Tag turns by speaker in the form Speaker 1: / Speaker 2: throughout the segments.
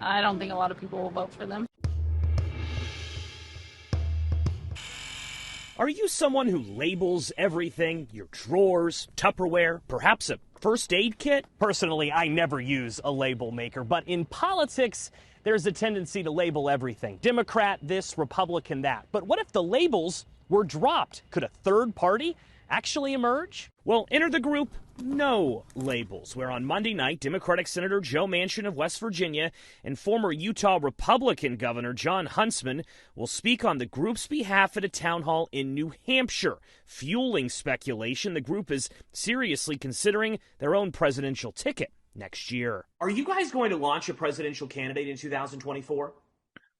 Speaker 1: I don't think a lot of people will vote for them.
Speaker 2: Are you someone who labels everything? Your drawers, Tupperware, perhaps a first aid kit? Personally, I never use a label maker, but in politics, there's a tendency to label everything. Democrat this, Republican that. But what if the labels were dropped? Could a third party actually emerge? Well, enter the group No Labels, where on Monday night, Democratic Senator Joe Manchin of West Virginia and former Utah Republican Governor Jon Huntsman will speak on the group's behalf at a town hall in New Hampshire, fueling speculation the group is seriously considering their own presidential ticket next year. Are you guys going to launch a presidential candidate in 2024?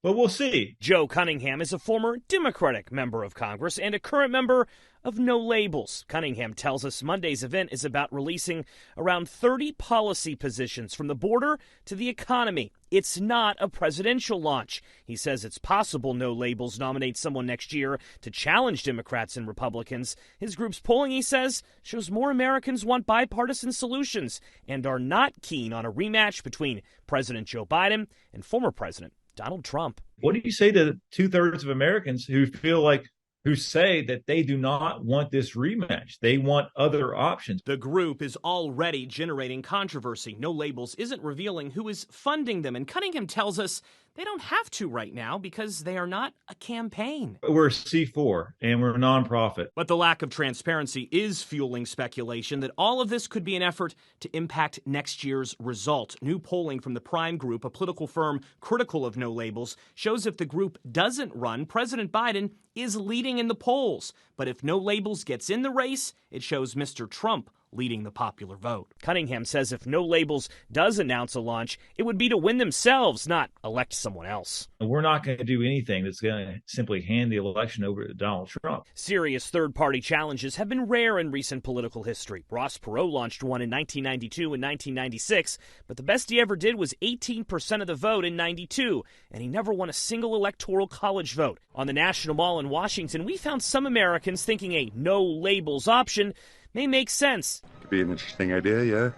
Speaker 3: But we'll see.
Speaker 2: Joe Cunningham is a former Democratic member of Congress and a current member of No Labels. Cunningham tells us Monday's event is about releasing around 30 policy positions from the border to the economy. It's not a presidential launch. He says it's possible No Labels nominates someone next year to challenge Democrats and Republicans. His group's polling, he says, shows more Americans want bipartisan solutions and are not keen on a rematch between President Joe Biden and former President Donald Trump.
Speaker 3: What do you say to 2/3 of Americans who say that they do not want this rematch? They want other options.
Speaker 2: The group is already generating controversy. No Labels isn't revealing who is funding them, and Cunningham tells us they don't have to right now because they are not a campaign.
Speaker 3: We're a C4 and we're a nonprofit.
Speaker 2: But the lack of transparency is fueling speculation that all of this could be an effort to impact next year's result. New polling from the Prime Group, a political firm critical of No Labels, shows if the group doesn't run, President Biden is leading in the polls. But if No Labels gets in the race, it shows Mr. Trump leading the popular vote. Cunningham says if No Labels does announce a launch, it would be to win themselves, not elect someone else.
Speaker 3: We're not going to do anything that's going to simply hand the election over to Donald Trump.
Speaker 2: Serious third-party challenges have been rare in recent political history. Ross Perot launched one in 1992 and 1996, but the best he ever did was 18% of the vote in 92, and he never won a single electoral college vote. On the National Mall in Washington, we found some Americans thinking a No Labels option may make sense.
Speaker 4: Could be an interesting idea, yeah.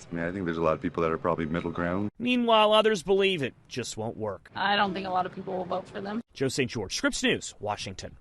Speaker 4: I mean, I think there's a lot of people that are probably middle ground.
Speaker 2: Meanwhile, others believe it just won't work.
Speaker 1: I don't think a lot of people will vote for them.
Speaker 2: Joe St. George, Scripps News, Washington.